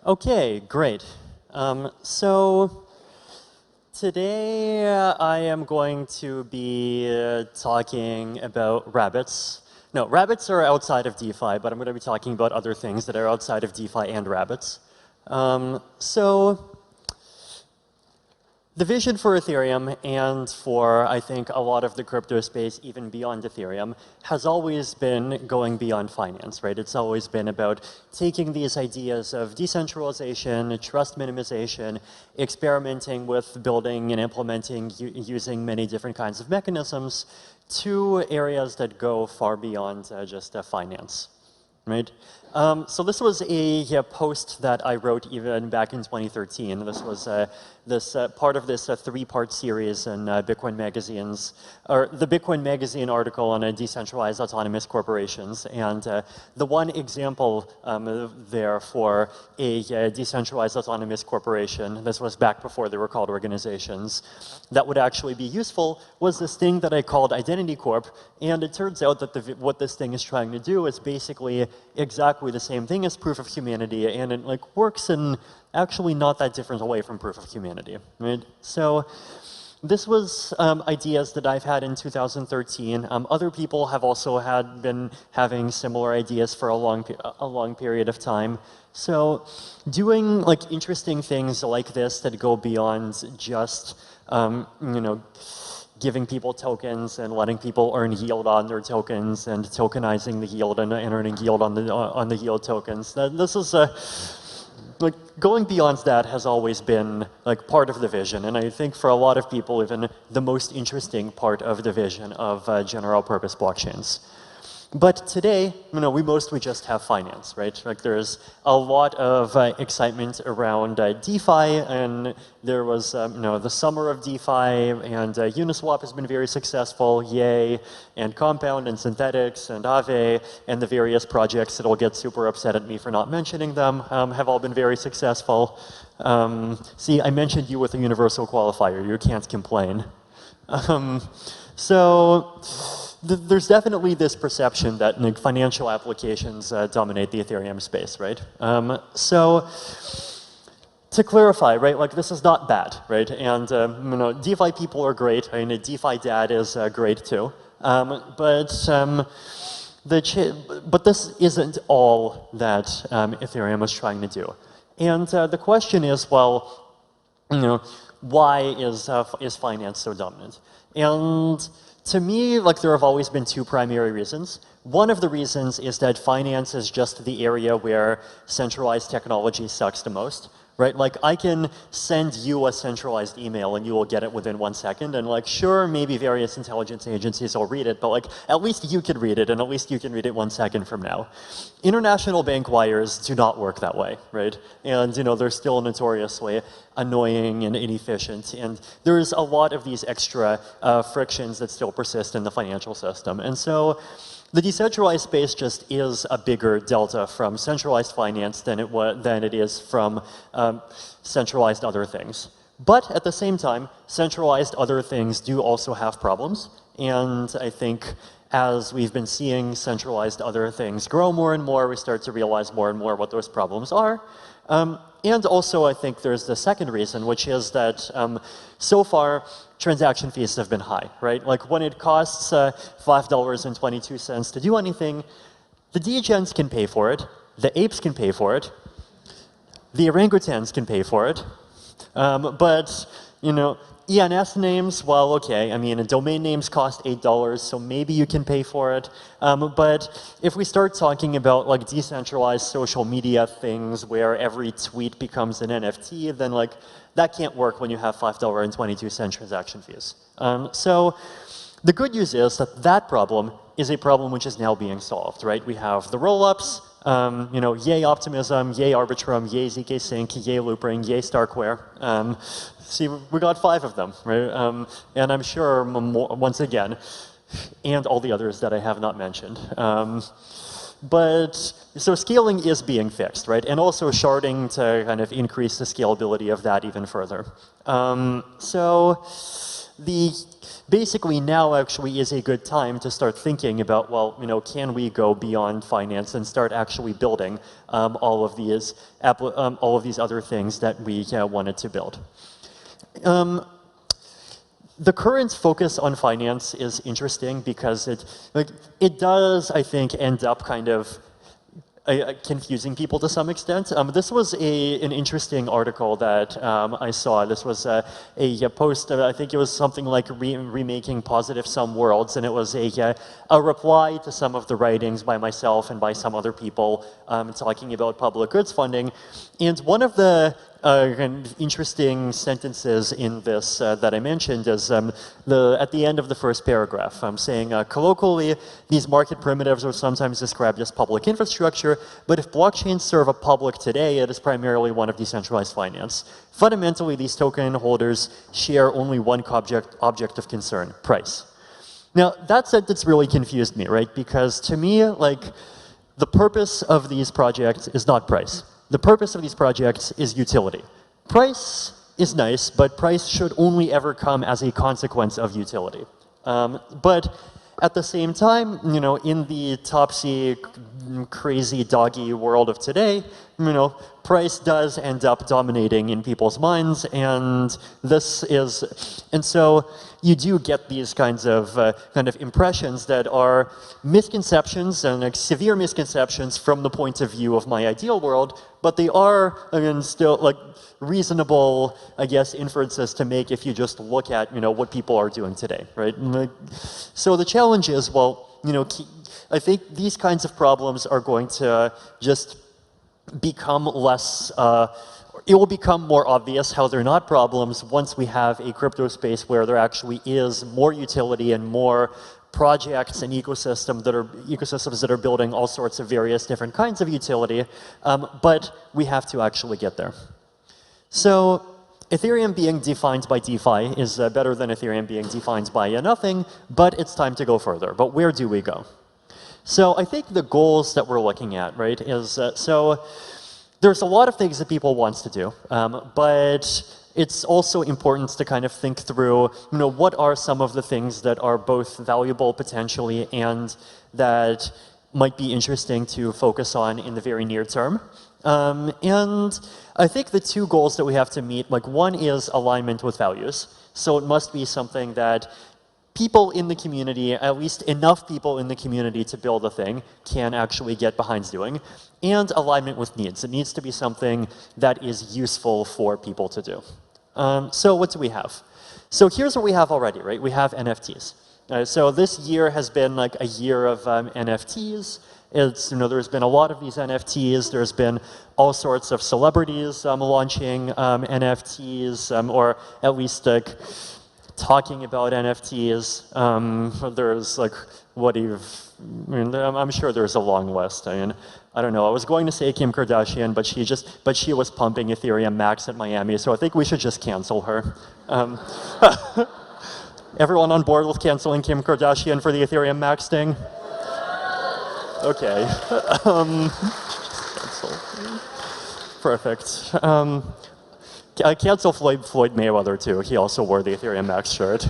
Okay, great. So today I am going to be talking about rabbits. No, rabbits are outside of DeFi, but I'm going to be talking about other things that are outside of DeFi and rabbits. So the vision for Ethereum and for, I think, a lot of the crypto space, even beyond Ethereum, has always been going beyond finance, right? It's always been about taking these ideas of decentralization, trust minimization, experimenting with building and implementing using many different kinds of mechanisms to areas that go far beyond just finance, right? So this was a post that I wrote even back in 2013. This was part of this three-part series in Bitcoin Magazine's, or the Bitcoin Magazine article on decentralized autonomous corporations. And the one example there for a decentralized autonomous corporation, this was back before they were called organizations, that would actually be useful was this thing that I called Identity Corp. And it turns out that what this thing is trying to do is basically exactly the same thing as proof of humanity, and it works in actually not that different away from proof of humanity, right? So this was ideas that I've had in 2013. Other people have also been having similar ideas for a long period of time. So doing interesting things like this that go beyond just giving people tokens and letting people earn yield on their tokens and tokenizing the yield and earning yield on the yield tokens. This is going beyond that has always been part of the vision, and I think for a lot of people even the most interesting part of the vision of general purpose blockchains. But today, we mostly just have finance, right? There's a lot of excitement around DeFi, and there was, the summer of DeFi, and Uniswap has been very successful, yay, and Compound, and Synthetics, and Aave, and the various projects that'll get super upset at me for not mentioning them, have all been very successful. See, I mentioned you with a universal qualifier, you can't complain. There's definitely this perception that financial applications dominate the Ethereum space, right? So to clarify, right, this is not bad, right? And DeFi people are great. I mean, DeFi dad is great too. But this isn't all that Ethereum is trying to do. And the question is, well, why is finance so dominant? And to me, there have always been two primary reasons. One of the reasons is that finance is just the area where centralized technology sucks the most, right? I can send you a centralized email and you will get it within 1 second, and sure, maybe various intelligence agencies will read it, but at least you can read it, and at least you can read it 1 second from now. International bank wires do not work that way, right? And they're still notoriously annoying and inefficient, and there's a lot of these extra frictions that still persist in the financial system. And so the decentralized space just is a bigger delta from centralized finance than it is from centralized other things. But at the same time, centralized other things do also have problems, and I think as we've been seeing centralized other things grow more and more, we start to realize more and more what those problems are. And also, I think there's the second reason, which is that so far, transaction fees have been high, right? When it costs $5.22 to do anything, the degens can pay for it, the apes can pay for it, the orangutans can pay for it, but ENS names, well, okay, I mean, domain names cost $8, so maybe you can pay for it. But if we start talking about decentralized social media things where every tweet becomes an NFT, then that can't work when you have $5.22 transaction fees. So the good news is that problem is a problem which is now being solved, right? We have the rollups, yay Optimism, yay Arbitrum, yay ZK Sync, yay Loopring, yay Starkware. See, we got 5 of them, right? And I'm sure, once again, and all the others that I have not mentioned. So scaling is being fixed, right? And also sharding to kind of increase the scalability of that even further. basically now actually is a good time to start thinking about, well, can we go beyond finance and start actually building all of these other things that we wanted to build. The current focus on finance is interesting because it does, I think, end up kind of confusing people to some extent. This was an interesting article that I saw. This was a post, I think it was something like remaking positive sum worlds, and it was a reply to some of the writings by myself and by some other people talking about public goods funding. And one of the interesting sentences in this that I mentioned is at the end of the first paragraph. I'm saying, colloquially, these market primitives are sometimes described as public infrastructure, but if blockchains serve a public today, it is primarily one of decentralized finance. Fundamentally, these token holders share only one object of concern, price. Now, that sentence really confused me, right? Because to me, the purpose of these projects is not price. The purpose of these projects is utility. Price is nice, but price should only ever come as a consequence of utility. But at the same time, in the topsy, crazy, doggy world of today, price does end up dominating in people's minds, and so you do get these kinds of impressions that are misconceptions and severe misconceptions from the point of view of my ideal world, but they are, again, still reasonable, I guess, inferences to make if you just look at, what people are doing today, right? So the challenge is, well, I think these kinds of problems are going to just become less, it will become more obvious how they're not problems once we have a crypto space where there actually is more utility and more projects and ecosystems that are building all sorts of various different kinds of utility, but we have to actually get there. So Ethereum being defined by DeFi is better than Ethereum being defined by nothing, but it's time to go further. But where do we go? So I think the goals that we're looking at, right, is so there's a lot of things that people want to do, but it's also important to kind of think through, what are some of the things that are both valuable potentially and that might be interesting to focus on in the very near term. And I think the two goals that we have to meet, one is alignment with values. So it must be something that people in the community, at least enough people in the community to build a thing, can actually get behind doing. And alignment with needs. It needs to be something that is useful for people to do. So what do we have? So here's what we have already, right? We have NFTs. So this year has been a year of NFTs. There's been a lot of these NFTs. There's been all sorts of celebrities launching NFTs, or at least talking about NFTs. There's I'm sure there's a long list. I don't know. I was going to say Kim Kardashian, but she was pumping Ethereum Max at Miami, so I think we should just cancel her. Everyone on board with canceling Kim Kardashian for the Ethereum Max thing? Okay. Perfect. Cancel Floyd Mayweather too. He also wore the Ethereum Max shirt.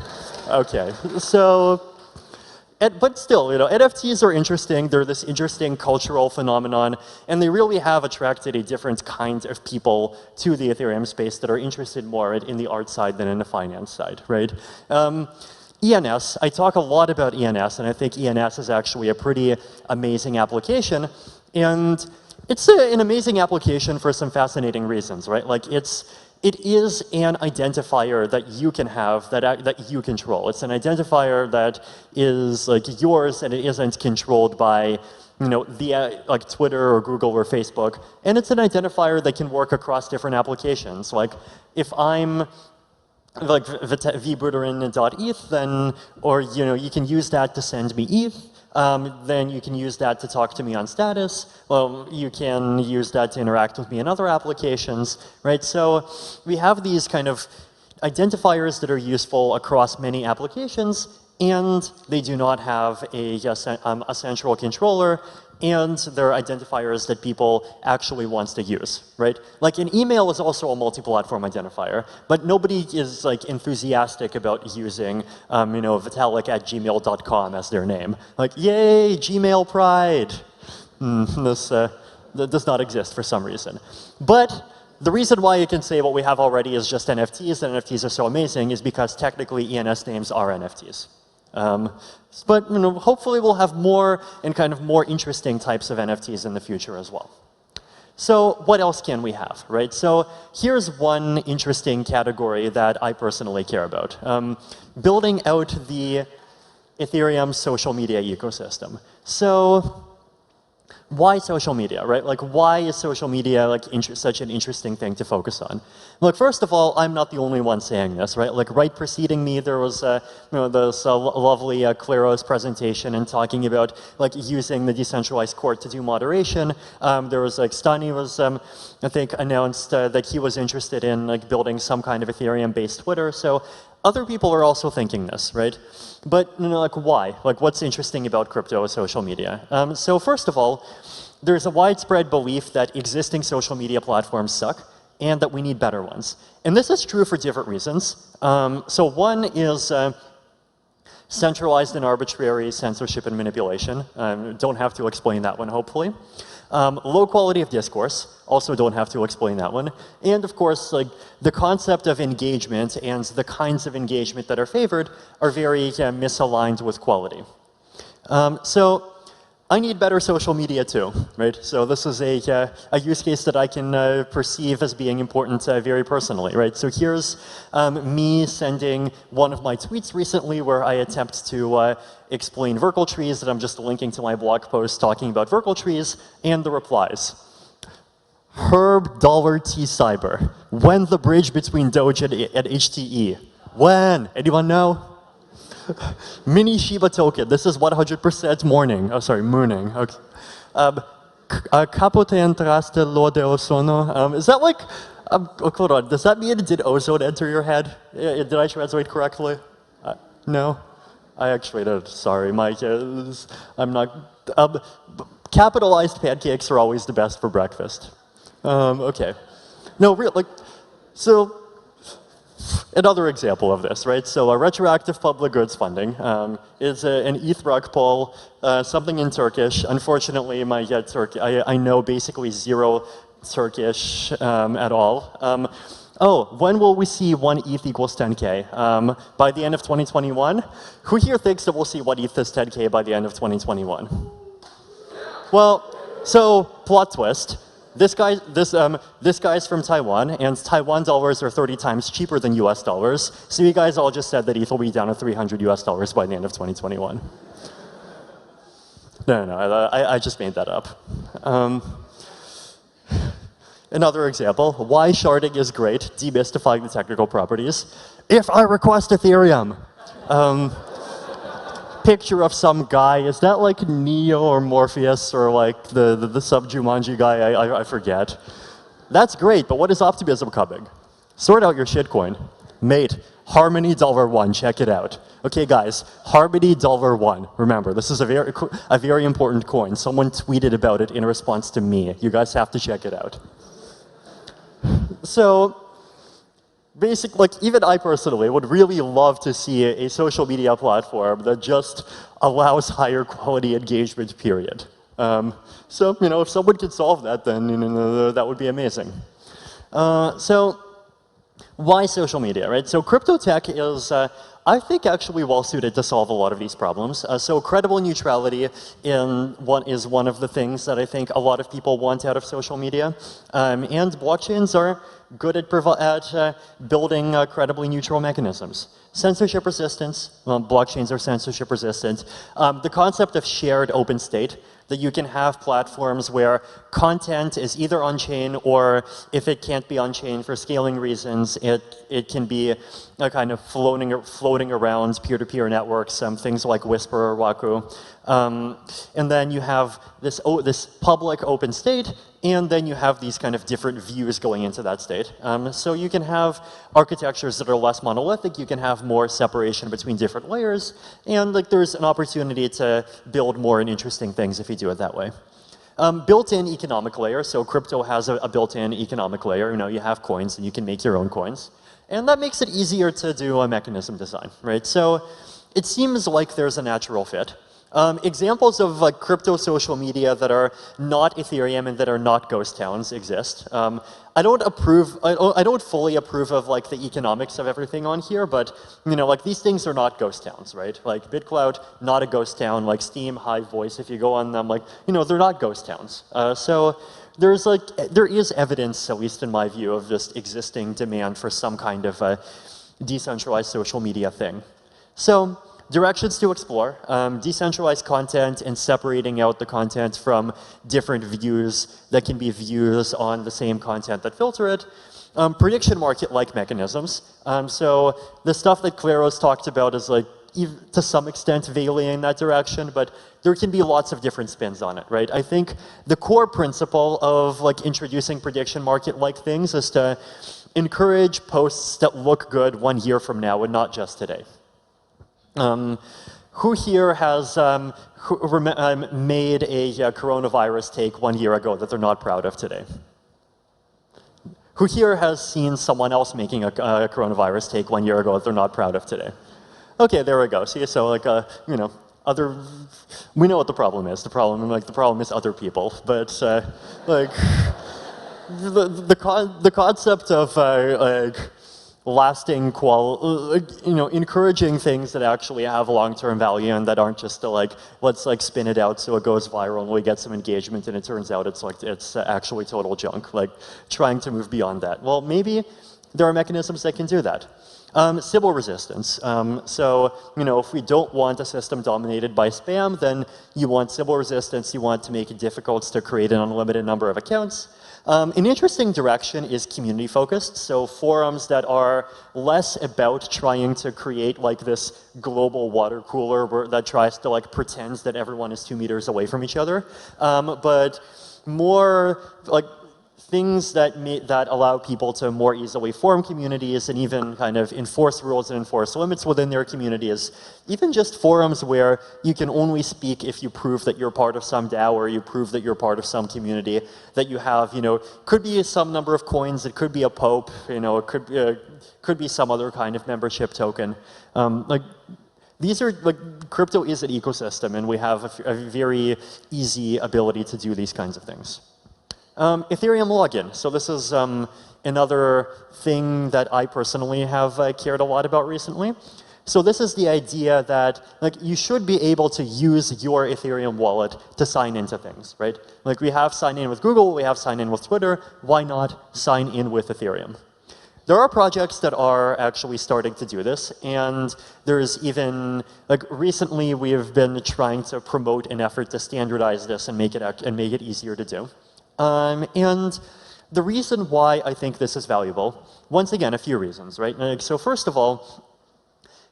Okay. So, but still, NFTs are interesting. They're this interesting cultural phenomenon, and they really have attracted a different kind of people to the Ethereum space that are interested more in the art side than in the finance side, right? ENS, I talk a lot about ENS, and I think ENS is actually a pretty amazing application. And it's an amazing application for some fascinating reasons, right? It is an identifier that you can have, that you control. It's an identifier that is yours, and it isn't controlled by Twitter or Google or Facebook. And it's an identifier that can work across different applications. If I'm vbuterin.eth, then, or you can use that to send me ETH. Then you can use that to talk to me on status. Well, you can use that to interact with me in other applications, right? So we have these kind of identifiers that are useful across many applications, and they do not have a central controller, and they're identifiers that people actually wants to use, right? Like an email is also a multi-platform identifier, but nobody is like enthusiastic about using, Vitalik at gmail.com as their name. Like, yay, Gmail pride. That does not exist for some reason. But the reason why you can say what we have already is just NFTs, and NFTs are so amazing, is because technically ENS names are NFTs. But hopefully we'll have more and kind of more interesting types of NFTs in the future as well. So what else can we have, right? So here's one interesting category that I personally care about. Building out the Ethereum social media ecosystem. So why social media, right? Like, why is social media like such an interesting thing to focus on? Look, first of all, I'm not the only one saying this, right? Like, right preceding me, there was this lovely Claro's presentation and talking about like using the decentralized court to do moderation. There was like Stani was, I think, announced that he was interested in like building some kind of Ethereum-based Twitter. So other people are also thinking this, right? But like why? Like what's interesting about crypto and social media? So first of all, there's a widespread belief that existing social media platforms suck and that we need better ones. And this is true for different reasons. So one is centralized and arbitrary censorship and manipulation. Don't have to explain that one, hopefully. Low quality of discourse, also don't have to explain that one. And of course, like the concept of engagement and the kinds of engagement that are favored are very misaligned with quality. So I need better social media too, right? So this is a use case that I can perceive as being important very personally, right? So here's me sending one of my tweets recently where I attempt to explain Verkle trees that I'm just linking to my blog post talking about Verkle trees, and the replies. Herb $T Cyber. When the bridge between Doge and HTE? When? Anyone know? Mini Shiba token. This is 100% morning. Oh, sorry, mooning. Okay. Capote entraste lo de ozono. Is that like? Hold on. Does that mean did ozone enter your head? Did I translate correctly? No. I actually did. Sorry, Mike. I'm not. Capitalized pancakes are always the best for breakfast. Okay. No, real like. So. Another example of this, right? So a retroactive public goods funding is an ETH rug poll, something in Turkish. Unfortunately, I know basically zero Turkish at all. When will we see 1 ETH equals 10K? By the end of 2021? Who here thinks that we'll see 1 ETH is 10K by the end of 2021? Well, so plot twist. This guy's from Taiwan, and Taiwan dollars are 30 times cheaper than US dollars. So you guys all just said that ETH will be down to 300 US dollars by the end of 2021. No, I just made that up. Another example, why sharding is great, demystifying the technical properties. If I request Ethereum, picture of some guy. Is that like Neo or Morpheus or like the sub-Jumanji guy? I forget. That's great, but what is optimism coming? Sort out your shitcoin. Mate, Harmony $1, check it out. Okay guys, Harmony $1. Remember, this is a very important coin. Someone tweeted about it in response to me. You guys have to check it out. So, basically, like even I personally would really love to see a social media platform that just allows higher quality engagement, period. So, if someone could solve that, then that would be amazing. So, why social media, right? So crypto tech is, I think, actually well suited to solve a lot of these problems. So credible neutrality is one of the things that I think a lot of people want out of social media. And blockchains are good at building credibly neutral mechanisms. Censorship resistance, well, blockchains are censorship resistant. The concept of shared open state, that you can have platforms where content is either on-chain, or if it can't be on-chain for scaling reasons, it can be kind of floating floating around peer-to-peer networks, things like Whisper or Waku. And then you have this public open state, and then you have these kind of different views going into that state. So you can have architectures that are less monolithic, you can have more separation between different layers, and like there's an opportunity to build more and interesting things if you do it that way. Built-in economic layer, so crypto has a built-in economic layer. You know, you have coins and you can make your own coins. And that makes it easier to do a mechanism design, right? So it seems like there's a natural fit. Examples of like crypto social media that are not Ethereum and that are not ghost towns exist. I don't fully approve of like the economics of everything on here, but you know, like these things are not ghost towns, right? Like BitCloud, not a ghost town. Like Steam, Hive Voice, if you go on them, like you know, they're not ghost towns. So there is evidence, at least in my view, of just existing demand for some kind of a decentralized social media thing. So directions to explore, decentralized content and separating out the content from different views that can be views on the same content that filter it. Prediction market-like mechanisms. So the stuff that Claro's talked about is like, to some extent, veiling in that direction, but there can be lots of different spins on it, right? I think the core principle of like introducing prediction market-like things is to encourage posts that look good 1 year from now and not just today. Who here has made a coronavirus take 1 year ago that they're not proud of today? Who here has seen someone else making a coronavirus take 1 year ago that they're not proud of today? Okay, there we go. See, so like, you know, we know what the problem is. The problem is other people. But like, the concept of like lasting you know, encouraging things that actually have long-term value and that aren't just like, let's like spin it out so it goes viral and we get some engagement and it turns out it's actually total junk, like trying to move beyond that. Well, maybe there are mechanisms that can do that. Sybil resistance. So, you know, if we don't want a system dominated by spam, then you want Sybil resistance, you want to make it difficult to create an unlimited number of accounts. An interesting direction is community focused, so forums that are less about trying to create like this global water cooler that tries to like pretend that everyone is 2 meters away from each other, but more like things that allow people to more easily form communities and even kind of enforce rules and enforce limits within their communities. Even just forums where you can only speak if you prove that you're part of some DAO or you prove that you're part of some community, that you have, you know, could be some number of coins, it could be a pope, you know, it could be some other kind of membership token. Like, these are, like, crypto is an ecosystem and we have a very easy ability to do these kinds of things. Ethereum login. So this is another thing that I personally have cared a lot about recently. So this is the idea that like you should be able to use your Ethereum wallet to sign into things, right? Like we have sign in with Google, we have sign in with Twitter. Why not sign in with Ethereum? There are projects that are actually starting to do this, and there's even, like recently we've been trying to promote an effort to standardize this and make it easier to do. And the reason why I think this is valuable, once again, a few reasons, right? So first of all,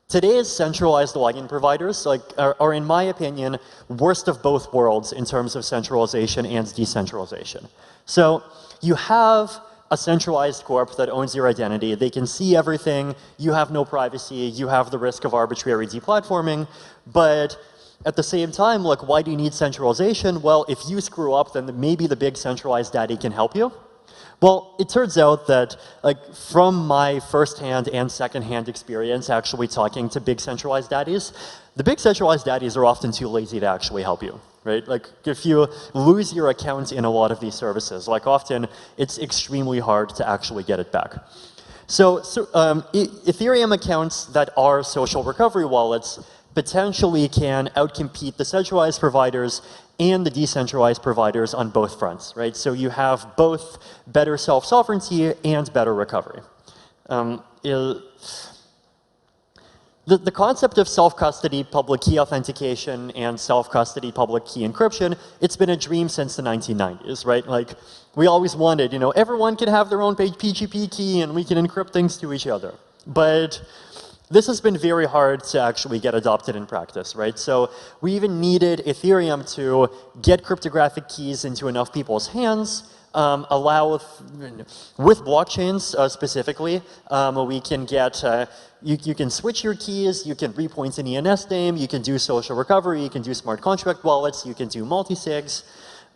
today's centralized login providers are, in my opinion, worst of both worlds in terms of centralization and decentralization. So you have a centralized corp that owns your identity. They can see everything. You have no privacy. You have the risk of arbitrary deplatforming. But at the same time, like, why do you need centralization? Well, if you screw up, then maybe the big centralized daddy can help you. Well, it turns out that, like, from my first-hand and second-hand experience actually talking to big centralized daddies, the big centralized daddies are often too lazy to actually help you, right? Like, if you lose your account in a lot of these services, like, often it's extremely hard to actually get it back. So Ethereum accounts that are social recovery wallets potentially can outcompete the centralized providers and the decentralized providers on both fronts, right? So you have both better self-sovereignty and better recovery. The concept of self-custody, public key authentication, and self-custody, public key encryption, it's been a dream since the 1990s, right? Like, we always wanted, you know, everyone can have their own PGP key and we can encrypt things to each other. But this has been very hard to actually get adopted in practice, right? So we even needed Ethereum to get cryptographic keys into enough people's hands, with blockchains specifically, we can get, you can switch your keys, you can repoint an ENS name, you can do social recovery, you can do smart contract wallets, you can do multi-sigs.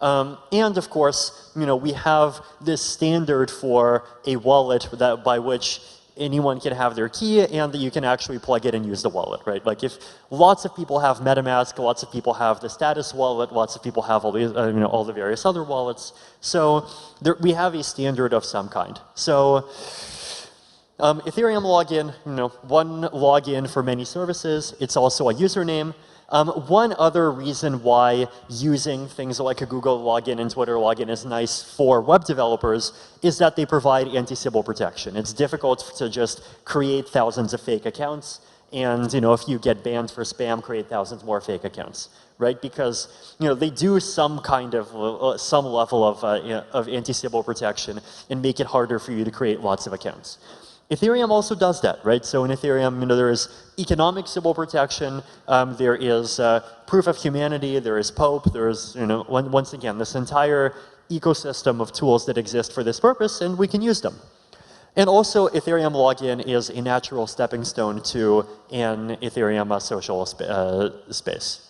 And of course, we have this standard for a wallet that by which anyone can have their key and that you can actually plug it and use the wallet, right? Like if lots of people have MetaMask, lots of people have the status wallet, lots of people have all these, all the various other wallets. So we have a standard of some kind. So Ethereum login, one login for many services. It's also a username. One other reason why using things like a Google login and Twitter login is nice for web developers is that they provide anti-Sybil protection. It's difficult to just create thousands of fake accounts and, if you get banned for spam, create thousands more fake accounts, right? Because, they do some kind of, some level of anti-Sybil protection and make it harder for you to create lots of accounts. Ethereum also does that, right? So in Ethereum, there is economic Sybil protection, there is proof of humanity, there is Pope, there is, once again, this entire ecosystem of tools that exist for this purpose, and we can use them. And also, Ethereum login is a natural stepping stone to an Ethereum social space.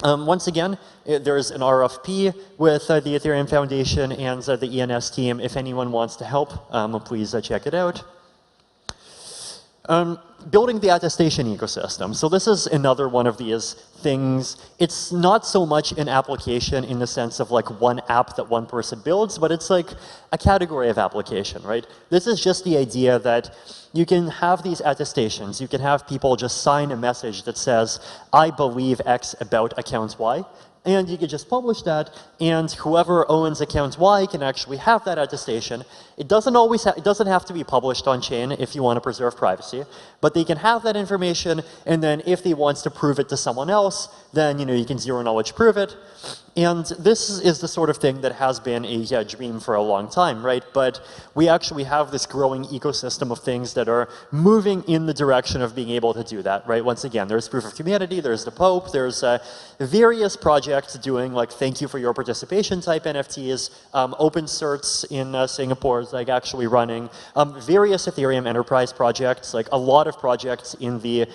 Once again, there's an RFP with the Ethereum Foundation and the ENS team. If anyone wants to help, please check it out. Building the attestation ecosystem. So this is another one of these things. It's not so much an application in the sense of like one app that one person builds, but it's like a category of application, right? This is just the idea that you can have these attestations. You can have people just sign a message that says, I believe X about account Y. And you can just publish that, and whoever owns account Y can actually have that attestation. It doesn't always it doesn't have to be published on chain if you want to preserve privacy, but they can have that information, and then if they want to prove it to someone else, then you can zero knowledge prove it. And this is the sort of thing that has been a dream for a long time, right? But we actually have this growing ecosystem of things that are moving in the direction of being able to do that, right? Once again, there's proof of humanity, there's the Pope, there's various projects doing like thank you for your participation type NFTs, open certs in Singapore is like actually running, various Ethereum enterprise projects, like a lot of projects in the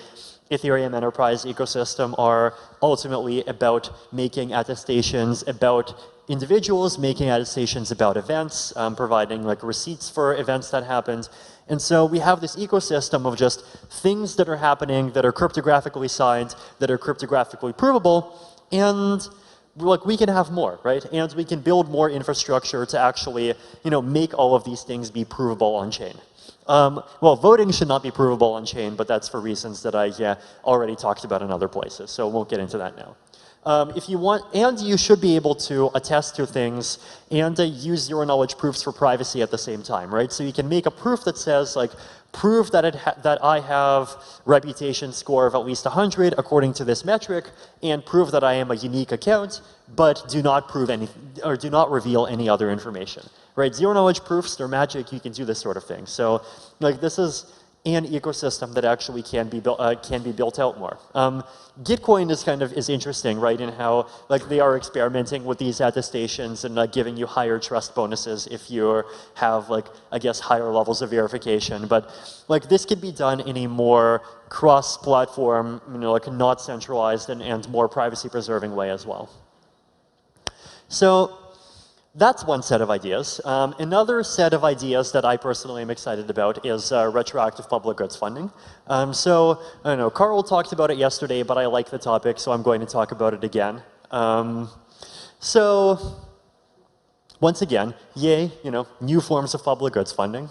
Ethereum enterprise ecosystem are ultimately about making attestations about individuals, making attestations about events, providing like receipts for events that happened. And so we have this ecosystem of just things that are happening that are cryptographically signed, that are cryptographically provable, and like we can have more, right? And we can build more infrastructure to actually, make all of these things be provable on chain. Well, voting should not be provable on chain, but that's for reasons that I already talked about in other places, so won't get into that now. If you want, and you should be able to attest to things and use zero knowledge proofs for privacy at the same time, right? So you can make a proof that says like, prove that that I have reputation score of at least 100 according to this metric, and prove that I am a unique account, but do not prove any, or do not reveal any other information, right? Zero knowledge proofs, they're magic. You can do this sort of thing. So like this is an ecosystem that actually can be built out more. Gitcoin is interesting, right? In how like they are experimenting with these attestations and giving you higher trust bonuses if you have like I guess higher levels of verification. But like this could be done in a more cross-platform, like not centralized and more privacy-preserving way as well. So that's one set of ideas. Another set of ideas that I personally am excited about is retroactive public goods funding. So, I don't know, Carl talked about it yesterday, but I like the topic, so I'm going to talk about it again. So, once again, yay, new forms of public goods funding.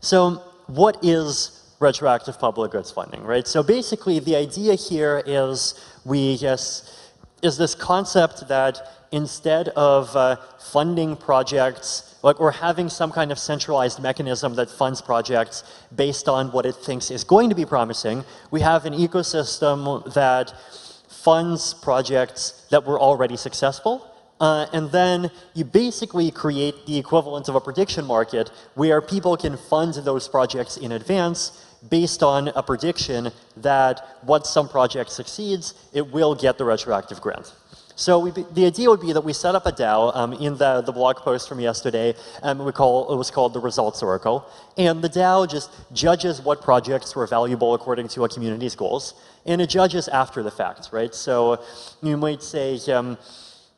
So, what is retroactive public goods funding, right? So basically, the idea here is is this concept that instead of funding projects, or having some kind of centralized mechanism that funds projects based on what it thinks is going to be promising, we have an ecosystem that funds projects that were already successful, And then you basically create the equivalent of a prediction market where people can fund those projects in advance based on a prediction that once some project succeeds, it will get the retroactive grant. So the idea would be that we set up a DAO in the blog post from yesterday, it was called the Results Oracle. And the DAO just judges what projects were valuable according to a community's goals. And it judges after the fact, right? So you might say,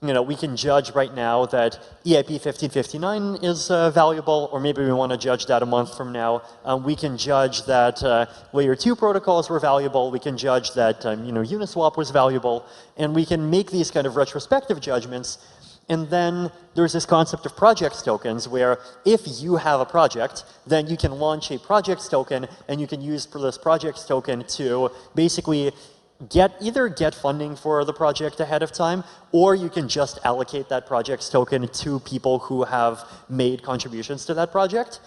we can judge right now that EIP 1559 is valuable, or maybe we want to judge that a month from now. We can judge that layer 2 protocols were valuable. We can judge that Uniswap was valuable, and we can make these kind of retrospective judgments. And then there's this concept of projects tokens, where if you have a project, then you can launch a projects token, and you can use this projects token to basically either get funding for the project ahead of time, or you can just allocate that project's token to people who have made contributions to that project.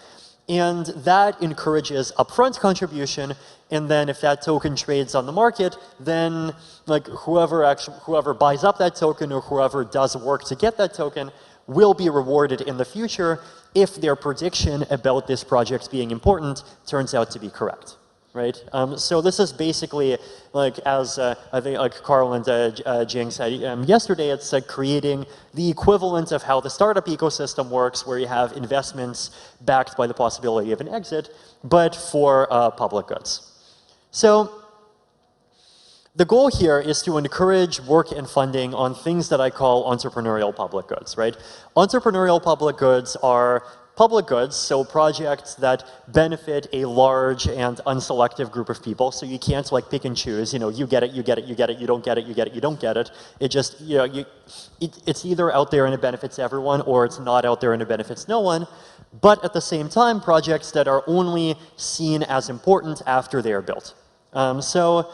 And that encourages upfront contribution, and then if that token trades on the market, then whoever buys up that token or whoever does work to get that token will be rewarded in the future if their prediction about this project being important turns out to be correct. Right? So this is basically, as I think Carl and Jing said yesterday, it's creating the equivalent of how the startup ecosystem works, where you have investments backed by the possibility of an exit, but for public goods. So the goal here is to encourage work and funding on things that I call entrepreneurial public goods, right? Entrepreneurial public goods are public goods, so projects that benefit a large and unselective group of people. So you can't pick and choose. You get it, you get it, you get it, you don't get it, you get it, you don't get it. It just, it's either out there and it benefits everyone, or it's not out there and it benefits no one. But at the same time, projects that are only seen as important after they are built. So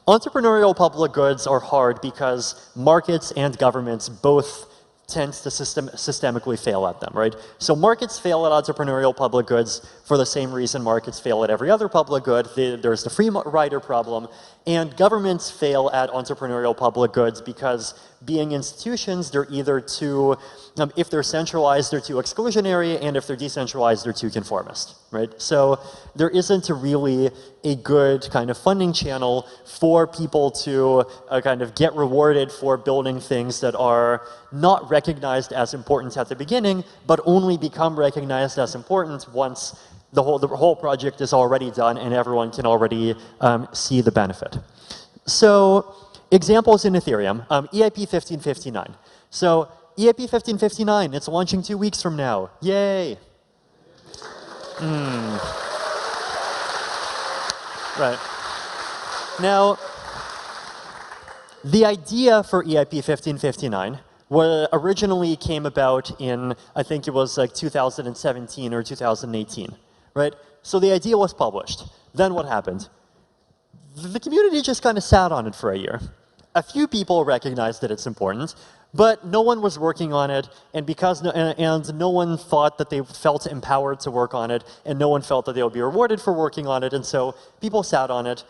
entrepreneurial public goods are hard because markets and governments both tends to systemically fail at them, right? So markets fail at entrepreneurial public goods for the same reason markets fail at every other public good. There's the free rider problem. And governments fail at entrepreneurial public goods because being institutions, they're either too, if they're centralized, they're too exclusionary, and if they're decentralized, they're too conformist, right? So there isn't really a good kind of funding channel for people to kind of get rewarded for building things that are not recognized as important at the beginning, but only become recognized as important once the whole project is already done and everyone can already see the benefit. So examples in Ethereum, EIP 1559. So EIP 1559, it's launching 2 weeks from now. Yay! Right. Now, the idea for EIP 1559 originally came about in, I think it was 2017 or 2018, right? So the idea was published. Then what happened? The community just kind of sat on it for a year. A few people recognized that it's important, but no one was working on it, and no one thought that they felt empowered to work on it, and no one felt that they would be rewarded for working on it, and so people sat on it.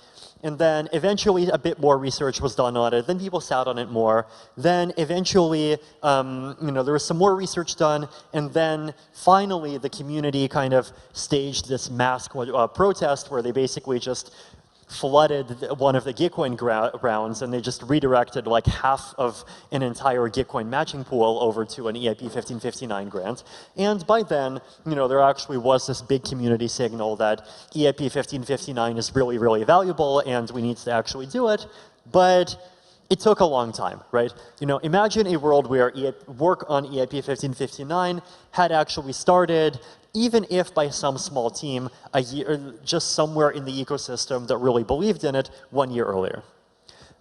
And then eventually a bit more research was done on it. Then people sat on it more. Then eventually, there was some more research done. And then finally, the community kind of staged this mass protest where they basically just flooded one of the Gitcoin rounds, and they just redirected half of an entire Gitcoin matching pool over to an EIP 1559 grant. And by then, there actually was this big community signal that EIP 1559 is really, really valuable, and we need to actually do it. But it took a long time, right? Imagine a world where work on EIP 1559 had actually started, even if by some small team, just somewhere in the ecosystem that really believed in it 1 year earlier.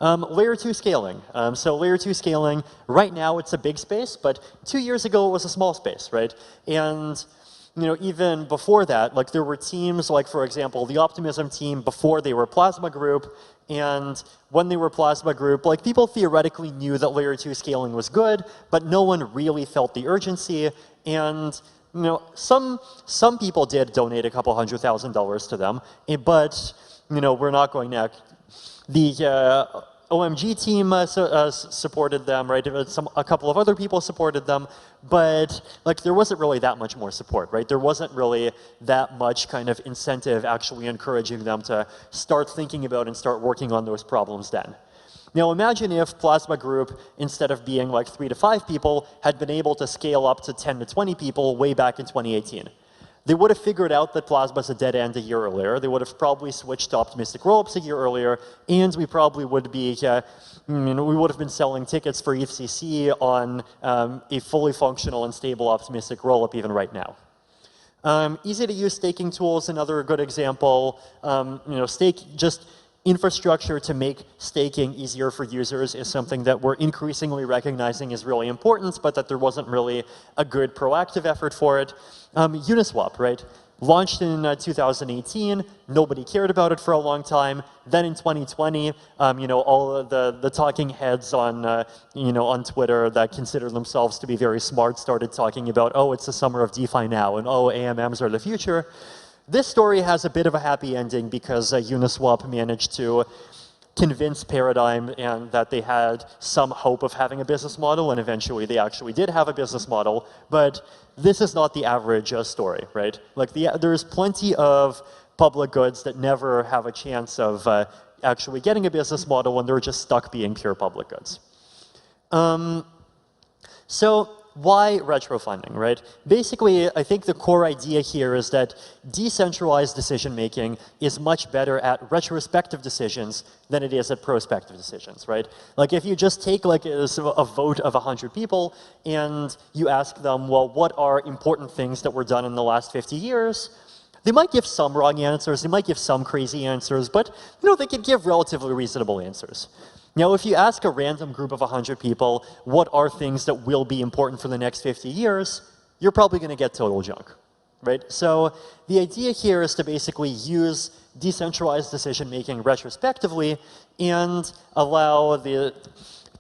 Layer 2 scaling. So layer 2 scaling, right now it's a big space, but 2 years ago it was a small space, right? And even before that, there were teams for example, the Optimism team before they were Plasma Group, and when they were Plasma Group, people theoretically knew that layer 2 scaling was good, but no one really felt the urgency, and some people did donate a couple $100,000 to them, but we're not going to. OMG team supported them, right? A couple of other people supported them, but like there wasn't really that much more support, right? There wasn't really that much kind of incentive actually encouraging them to start thinking about and start working on those problems then. Now imagine if Plasma Group, instead of being like 3 to 5 people, had been able to scale up to 10 to 20 people way back in 2018. They would have figured out that Plasma's a dead end a year earlier. They would have probably switched to optimistic rollups a year earlier, and we probably would be, we would have been selling tickets for EthCC on a fully functional and stable optimistic rollup even right now. Easy to use staking tools, another good example. Just infrastructure to make staking easier for users is something that we're increasingly recognizing is really important, but that there wasn't really a good proactive effort for it. Uniswap, right? Launched in 2018, nobody cared about it for a long time. Then in 2020, all of the talking heads on, on Twitter that consider themselves to be very smart started talking about, oh, it's the summer of DeFi now, and oh, AMMs are the future. This story has a bit of a happy ending because Uniswap managed to convince Paradigm and that they had some hope of having a business model, and eventually they actually did have a business model. But this is not the average story, right? Like there's plenty of public goods that never have a chance of actually getting a business model when they're just stuck being pure public goods. So why retro funding, right? Basically, I think the core idea here is that decentralized decision-making is much better at retrospective decisions than it is at prospective decisions, right? Like if you just take like a vote of 100 people and you ask them, well, what are important things that were done in the last 50 years? They might give some wrong answers, they might give some crazy answers, but they could give relatively reasonable answers. Now, if you ask a random group of 100 people, what are things that will be important for the next 50 years, you're probably going to get total junk, right? So the idea here is to basically use decentralized decision-making retrospectively and allow the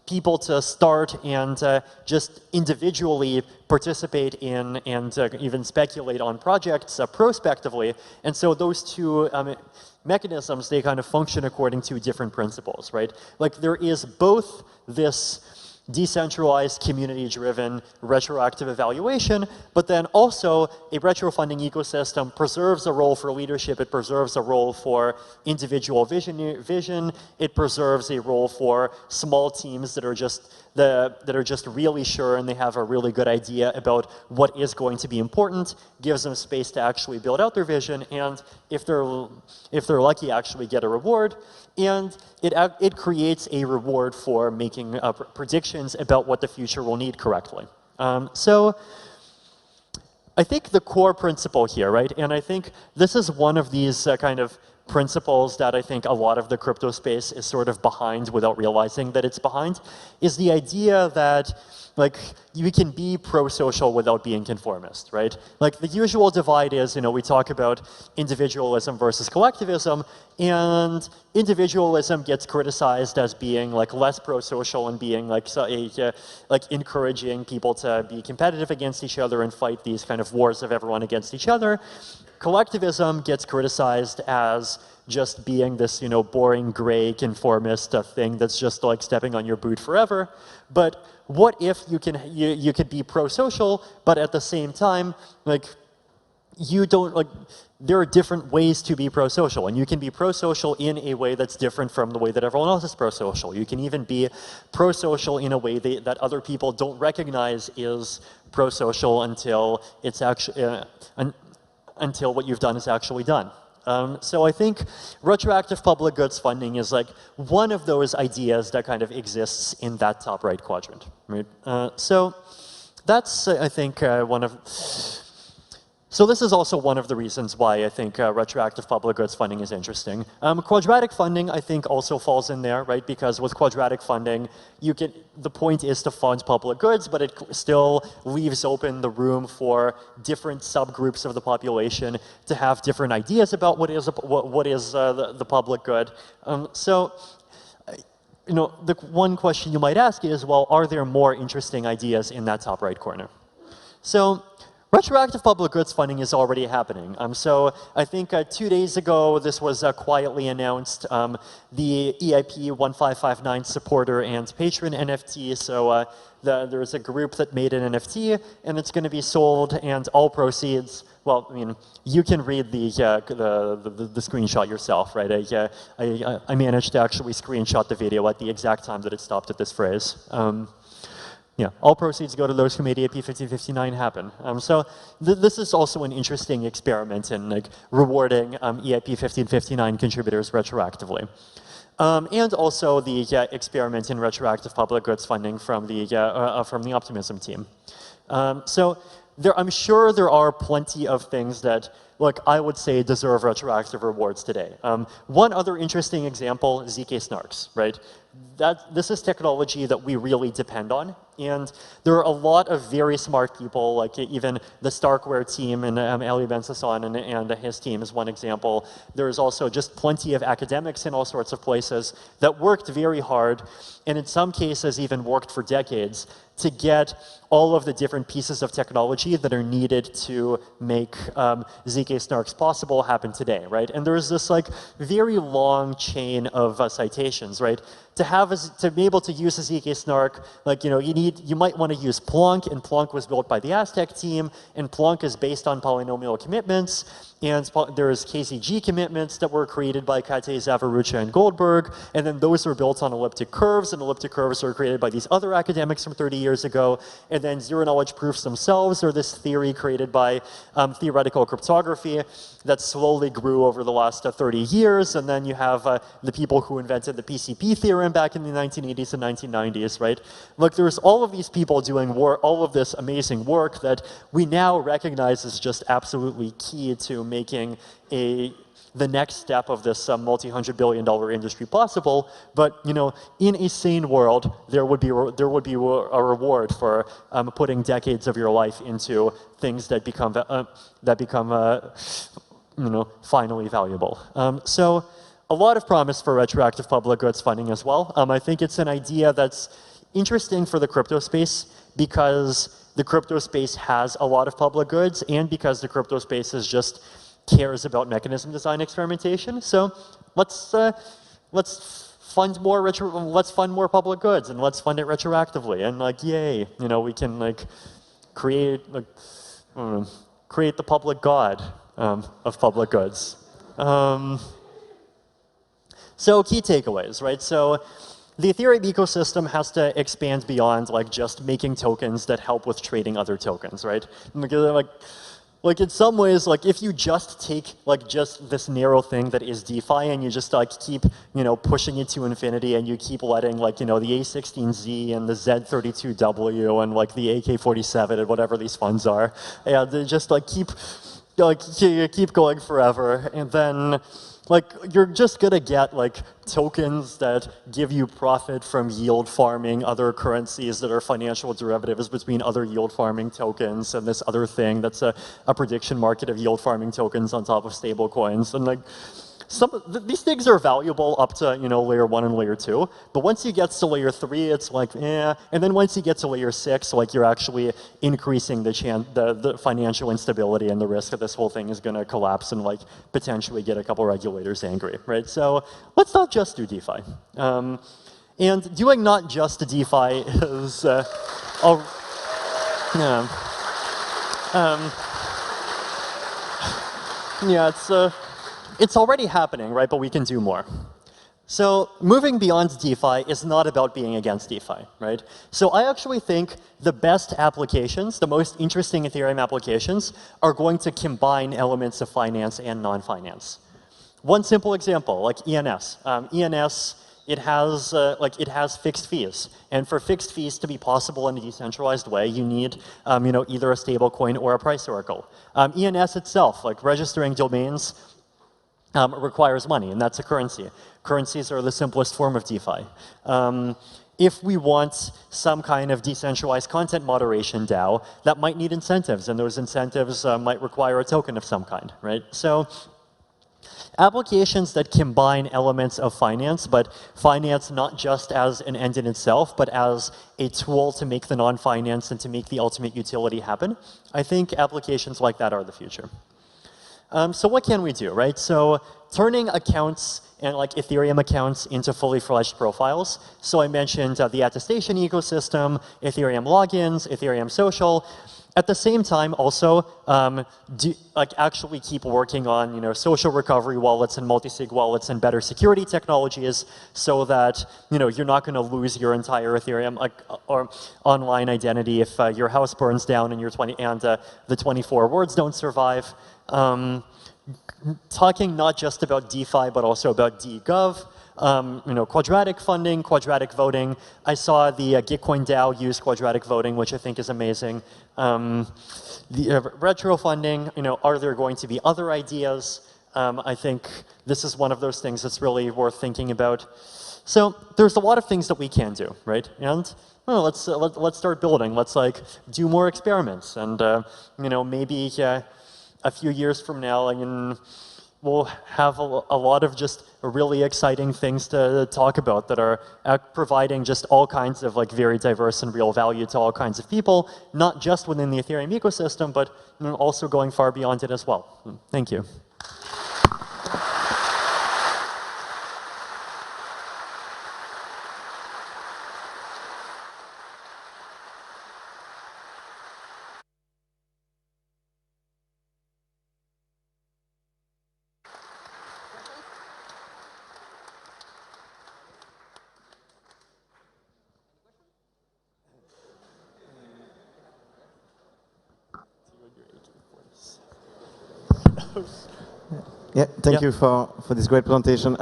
people to start and just individually participate in and even speculate on projects prospectively. And so those two mechanisms, they kind of function according to different principles, right? Like there is both this decentralized, community-driven, retroactive evaluation, but then also a retro funding ecosystem preserves a role for leadership, it preserves a role for individual vision, it preserves a role for small teams that are just really sure and they have a really good idea about what is going to be important, gives them space to actually build out their vision, and if they're lucky, actually get a reward. And it creates a reward for making predictions about what the future will need correctly. So I think the core principle here, right, and I think this is one of these kind of principles that I think a lot of the crypto space is sort of behind without realizing that it's behind, is the idea that like you can be pro-social without being conformist, right? Like the usual divide is, we talk about individualism versus collectivism, and individualism gets criticized as being like less pro-social and being like encouraging people to be competitive against each other and fight these kind of wars of everyone against each other. Collectivism gets criticized as just being this, boring gray conformist thing that's just like stepping on your boot forever. But what if you could be pro-social, but at the same time, like there are different ways to be pro-social, and you can be pro-social in a way that's different from the way that everyone else is pro-social. You can even be pro-social in a way that other people don't recognize is pro-social until it's actually until what you've done is actually done. So I think retroactive public goods funding is like one of those ideas that kind of exists in that top right quadrant, right? So that's, I think, so this is also one of the reasons why I think retroactive public goods funding is interesting. Quadratic funding, I think, also falls in there, right? Because with quadratic funding, the point is to fund public goods, but it still leaves open the room for different subgroups of the population to have different ideas about what is the public good. So, the one question you might ask is, well, are there more interesting ideas in that top right corner? So, Retroactive public goods funding is already happening. So I think 2 days ago, this was quietly announced. The EIP 1559 supporter and patron NFT. So there's a group that made an NFT, and it's going to be sold, and all proceeds. Well, I mean, you can read the screenshot yourself, right? I managed to actually screenshot the video at the exact time that it stopped at this phrase. Yeah, all proceeds go to those who made EIP 1559 happen. So this is also an interesting experiment in like rewarding EIP 1559 contributors retroactively. And also the experiment in retroactive public goods funding from the Optimism team. So I'm sure there are plenty of things that, look, I would say deserve retroactive rewards today. One other interesting example, ZK snarks, right? This is technology that we really depend on. And there are a lot of very smart people, like even the Starkware team and Ali Ben-Sasson and his team is one example. There's also just plenty of academics in all sorts of places that worked very hard, and in some cases even worked for decades to get all of the different pieces of technology that are needed to make ZK snarks possible happen today, right? And there's this like very long chain of citations, right? To be able to use a ZK snark, like, you might want to use Plonk, and Plonk was built by the Aztec team, and Plonk is based on polynomial commitments, and there's KZG commitments that were created by Kate, Zavarucha, and Goldberg, and then those are built on elliptic curves, and elliptic curves are created by these other academics from 30 years ago, and then zero-knowledge proofs themselves are this theory created by theoretical cryptography that slowly grew over the last 30 years, and then you have the people who invented the PCP theorem back in the 1980s and 1990s, right? Look, there's all of these people doing all of this amazing work that we now recognize as just absolutely key to making the next step of this multi-hundred-billion-dollar industry possible. But in a sane world, there would be a reward for putting decades of your life into things that become finally valuable. So a lot of promise for retroactive public goods funding as well. I think it's an idea that's interesting for the crypto space because the crypto space has a lot of public goods, and because the crypto space just cares about mechanism design experimentation. So let's fund more public goods, and let's fund it retroactively. And like, yay, we can like create the public god of public goods. So key takeaways, right? So the Ethereum ecosystem has to expand beyond like just making tokens that help with trading other tokens, right? Like in some ways, like if you just take like just this narrow thing that is DeFi and you just like keep pushing it to infinity, and you keep letting like the A16Z and the Z32W and like the AK47 and whatever these funds are, and they just like keep going forever, and then like you're just gonna get like tokens that give you profit from yield farming other currencies that are financial derivatives between other yield farming tokens, and this other thing that's a prediction market of yield farming tokens on top of stable coins. And like these things are valuable up to layer 1 and layer 2, but once you get to layer 3, it's like and then once you get to layer 6, like you're actually increasing the financial instability and the risk that this whole thing is going to collapse and like potentially get a couple regulators angry, right? So let's not just do DeFi, and doing not just DeFi is it's already happening, right? But we can do more. So moving beyond DeFi is not about being against DeFi, right? So I actually think the best applications, the most interesting Ethereum applications, are going to combine elements of finance and non-finance. One simple example, like ENS. ENS, it has fixed fees, and for fixed fees to be possible in a decentralized way, you need either a stable coin or a price oracle. ENS itself, like registering domains, requires money, and that's a currency. Currencies are the simplest form of DeFi. If we want some kind of decentralized content moderation DAO, that might need incentives, and those incentives might require a token of some kind, right? So Applications that combine elements of finance, but finance not just as an end in itself, but as a tool to make the non-finance and to make the ultimate utility happen. I think applications like that are the future. So what can we do, right? So turning accounts and like Ethereum accounts into fully fledged profiles. So I mentioned the attestation ecosystem, Ethereum logins, Ethereum social. At the same time, also actually keep working on social recovery wallets and multi-sig wallets and better security technologies, so that you're not going to lose your entire Ethereum or online identity if your house burns down and the 24 words don't survive. Talking not just about DeFi but also about DGov. Quadratic funding, quadratic voting. I saw the Gitcoin DAO use quadratic voting, which I think is amazing. The retro funding, are there going to be other ideas? I think this is one of those things that's really worth thinking about. So there's a lot of things that we can do, right? And let's start building. Let's do more experiments, and maybe a few years from now, we'll have a lot of just really exciting things to talk about that are providing just all kinds of very diverse and real value to all kinds of people, not just within the Ethereum ecosystem, but also going far beyond it as well. Thank you. Yeah, thank you for this great presentation.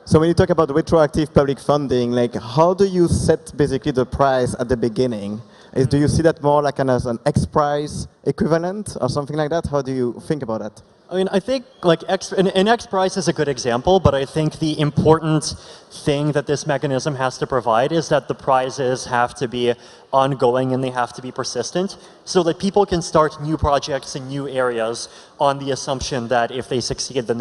So when you talk about retroactive public funding, how do you set basically the price at the beginning? Do you see that more as an X price equivalent or something like that? How do you think about that? I think an X price is a good example, but I think the important thing that this mechanism has to provide is that the prizes have to be ongoing and they have to be persistent, so that people can start new projects in new areas on the assumption that if they succeed, then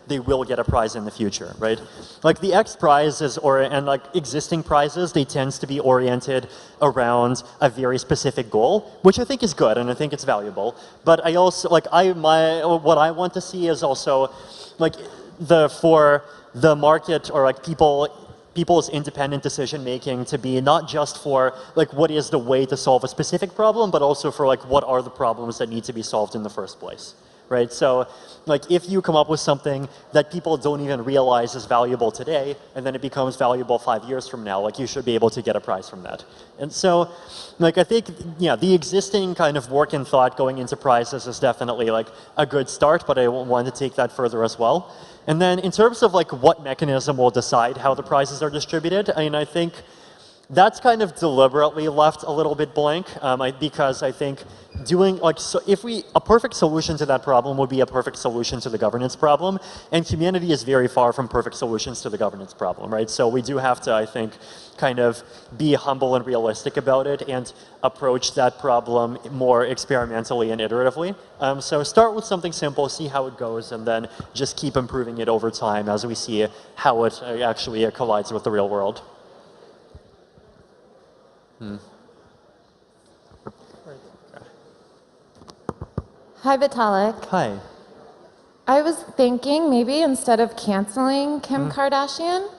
they will get a prize in the future, right? The X prizes and existing prizes, they tend to be oriented around a very specific goal, which I think is good and I think it's valuable. But I also what I want to see is also for the market or people's independent decision making to be not just for what is the way to solve a specific problem, but also for what are the problems that need to be solved in the first place, right? So if you come up with something that people don't even realize is valuable today, and then it becomes valuable 5 years from now, you should be able to get a prize from that. And so I think the existing kind of work and thought going into prizes is definitely a good start, but I want to take that further as well. And then in terms of what mechanism will decide how the prizes are distributed, I think that's kind of deliberately left a little bit blank, because I think a perfect solution to that problem would be a perfect solution to the governance problem, and humanity is very far from perfect solutions to the governance problem, right? So we do have to, I think, kind of be humble and realistic about it and approach that problem more experimentally and iteratively. So start with something simple, see how it goes, and then just keep improving it over time as we see how it actually collides with the real world. Hi, Vitalik. Hi. I was thinking maybe instead of canceling Kim Kardashian,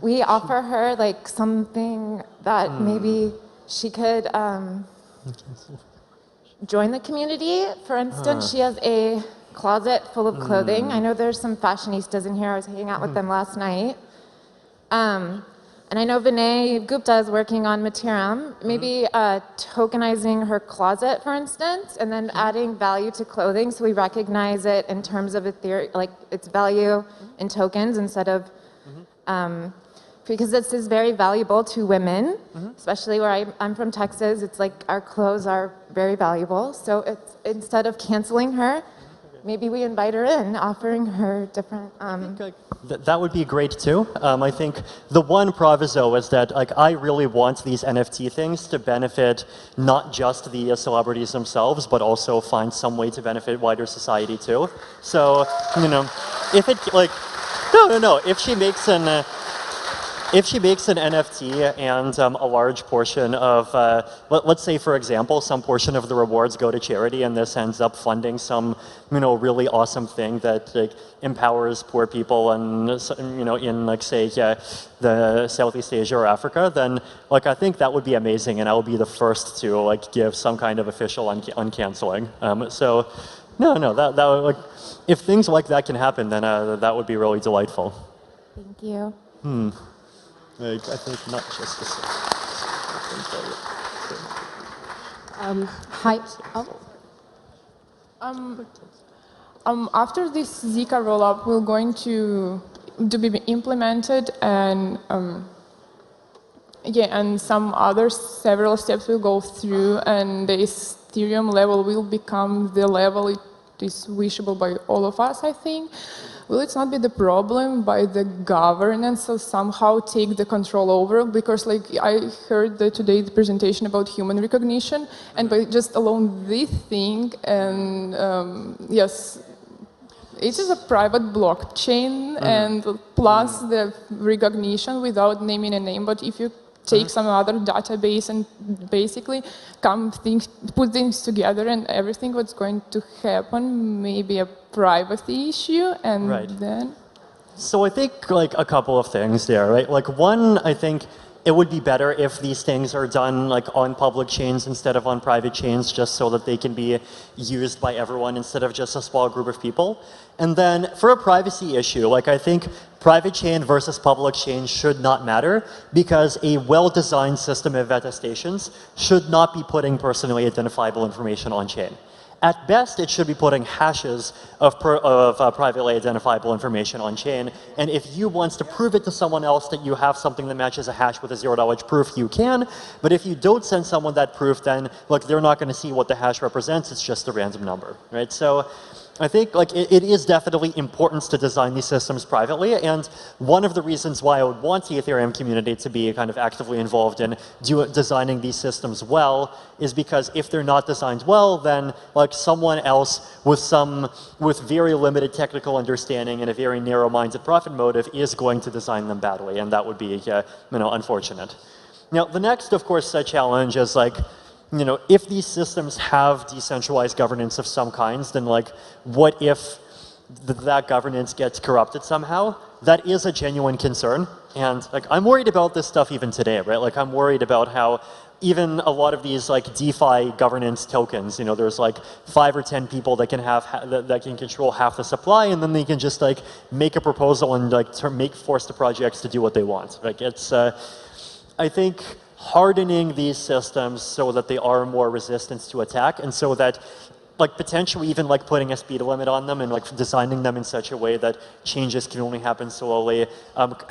we offer her something that maybe she could join the community. For instance, she has a closet full of clothing. I know there's some fashionistas in here. I was hanging out with them last night. And I know Vinay Gupta is working on Ethereum, maybe tokenizing her closet, for instance, and then adding value to clothing so we recognize it in terms of Ethereum, its value in tokens instead of, because this is very valuable to women, especially where I'm from Texas. It's our clothes are very valuable. So it's, instead of canceling her, maybe we invite her in, offering her different. That would be great too. I think the one proviso is that like I really want these NFT things to benefit not just the celebrities themselves, but also find some way to benefit wider society too. So if it like no, if she makes an NFT and a large portion of, let's say for example, some portion of the rewards go to charity and this ends up funding some, really awesome thing that like, empowers poor people and, in like say, the Southeast Asia or Africa, then like I think that would be amazing and I would be the first to like give some kind of official uncanceling. So no, that would, like, if things like that can happen, then that would be really delightful. Thank you. I think not just the same. Hi. After this Zika rollup will going to be implemented and and some other several steps will go through and the Ethereum level will become the level it is wishable by all of us, I think. Will it not be the problem by the governance to somehow take the control over? Because like I heard today the presentation about human recognition, and by just alone this thing, and yes, it is a private blockchain, and plus the recognition without naming a name. But if you take some other database and basically put things together and everything what's going to happen, maybe a privacy issue, and then... So I think like a couple of things there, right? Like one, I think it would be better if these things are done like on public chains instead of on private chains, just so that they can be used by everyone instead of just a small group of people. And then for a privacy issue, like I think private chain versus public chain should not matter because a well-designed system of attestations should not be putting personally identifiable information on chain. At best, it should be putting hashes of privately identifiable information on chain. And if you want to prove it to someone else that you have something that matches a hash with a zero-knowledge proof, you can. But if you don't send someone that proof, then look, they're not going to see what the hash represents. It's just a random number, right? So I think like it is definitely important to design these systems privately, and one of the reasons why I would want the Ethereum community to be kind of actively involved in designing these systems well is because if they're not designed well, then like someone else with very limited technical understanding and a very narrow-minded profit motive is going to design them badly, and that would be unfortunate. Now the next, of course, challenge is like, if these systems have decentralized governance of some kinds, then like, what if that governance gets corrupted somehow? That is a genuine concern. And like, I'm worried about this stuff even today, right? Like, I'm worried about how even a lot of these like DeFi governance tokens, there's like 5 or 10 people that can have that can control half the supply, and then they can just like make a proposal and like force the projects to do what they want. Like, it's I think hardening these systems so that they are more resistant to attack, and so that like potentially even like putting a speed limit on them and like designing them in such a way that changes can only happen slowly,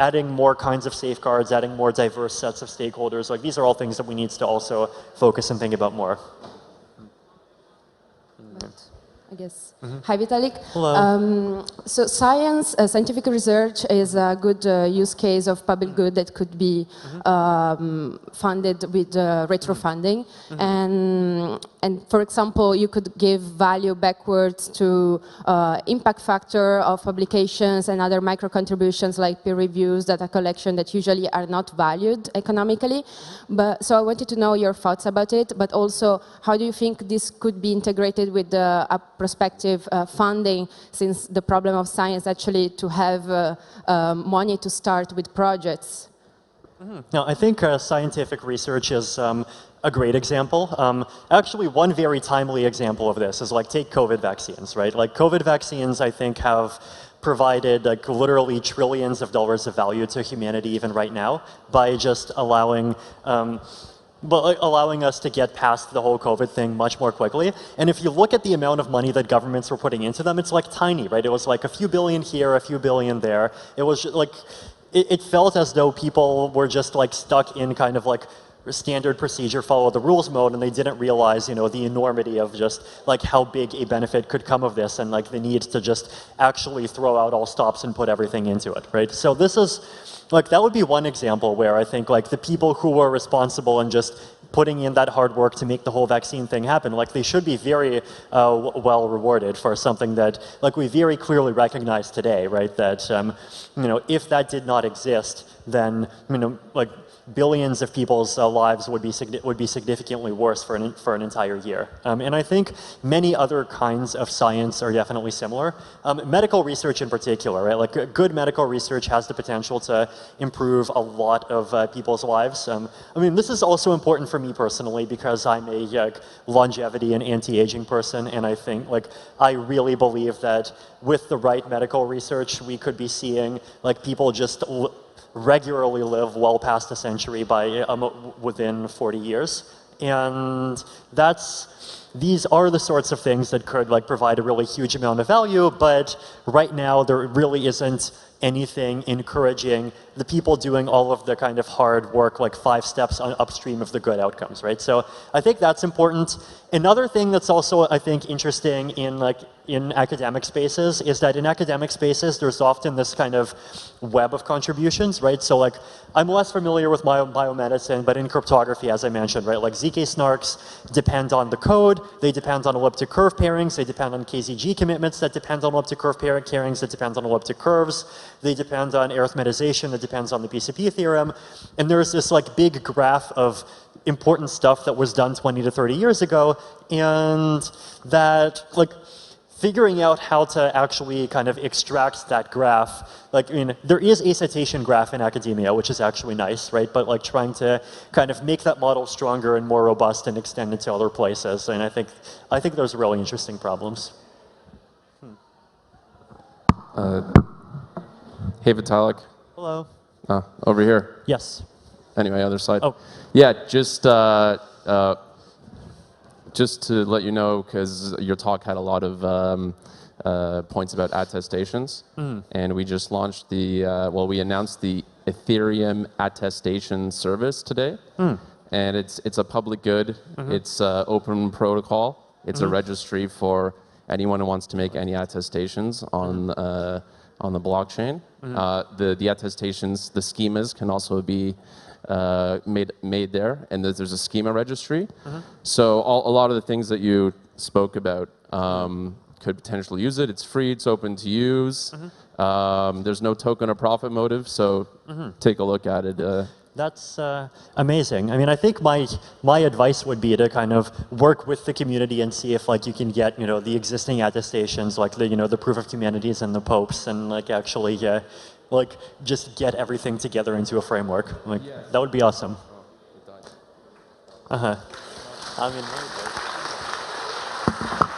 adding more kinds of safeguards, adding more diverse sets of stakeholders, like these are all things that we need to also focus and think about more. I guess. Hi, Vitalik. Hello. So scientific research is a good use case of public good that could be funded with retro funding. And for example, you could give value backwards to impact factor of publications and other micro contributions like peer reviews, data collection that usually are not valued economically. So I wanted to know your thoughts about it, but also how do you think this could be integrated with a prospective funding, since the problem of science actually to have money to start with projects? Now, I think scientific research is a great example. Actually, one very timely example of this is like take COVID vaccines, right? Like COVID vaccines, I think, have provided like literally trillions of dollars of value to humanity even right now by just allowing us to get past the whole COVID thing much more quickly. And if you look at the amount of money that governments were putting into them, it's like tiny, right? It was like a few billion here, a few billion there. It was like, it felt as though people were just like stuck in kind of like standard procedure, follow the rules mode, and they didn't realize, the enormity of just like how big a benefit could come of this, and like the need to just actually throw out all stops and put everything into it, right? So this is, like, that would be one example where I think like the people who were responsible and just putting in that hard work to make the whole vaccine thing happen, like they should be very well rewarded for something that like we very clearly recognize today, right? That if that did not exist, then like billions of people's lives would be significantly worse for an entire year. And I think many other kinds of science are definitely similar. Medical research in particular, right? Like good medical research has the potential to improve a lot of people's lives. I mean, this is also important for me personally because I'm a longevity and anti-aging person, and I think like I really believe that with the right medical research, we could be seeing like people just regularly live well past a century by within 40 years, and these are the sorts of things that could like provide a really huge amount of value. But right now there really isn't anything encouraging the people doing all of the kind of hard work, like 5 steps upstream of the good outcomes, right? So I think that's important. Another thing that's also, I think, interesting in academic spaces is that in academic spaces, there's often this kind of web of contributions, right? So like, I'm less familiar with biomedicine, but in cryptography, as I mentioned, right? Like ZK snarks depend on the code, they depend on elliptic curve pairings, they depend on KZG commitments that depend on elliptic curve pairings, that depend on elliptic curves, they depend on arithmetization, that depends on the PCP theorem. And there's this like big graph of important stuff that was done 20 to 30 years ago, and that like figuring out how to actually kind of extract that graph, like, I mean, there is a citation graph in academia, which is actually nice, right? But like trying to kind of make that model stronger and more robust and extend it to other places, and I think those are really interesting problems. Hey, Vitalik. Hello. Over here. Yes. Anyway, other side. Oh. Yeah, just to let you know, because your talk had a lot of points about attestations, and we just launched we announced the Ethereum attestation service today, and it's a public good. It's open protocol. It's a registry for anyone who wants to make any attestations on the blockchain. The attestations, the schemas can also be made there, and there's a schema registry. So a lot of the things that you spoke about could potentially use it. It's free, it's open to use. There's no token or profit motive, so take a look at it. That's amazing. I mean, I think my advice would be to kind of work with the community and see if like you can get the existing attestations, like the proof of humanities and the popes, and like actually like just get everything together into a framework. Like that would be awesome. I mean, very good.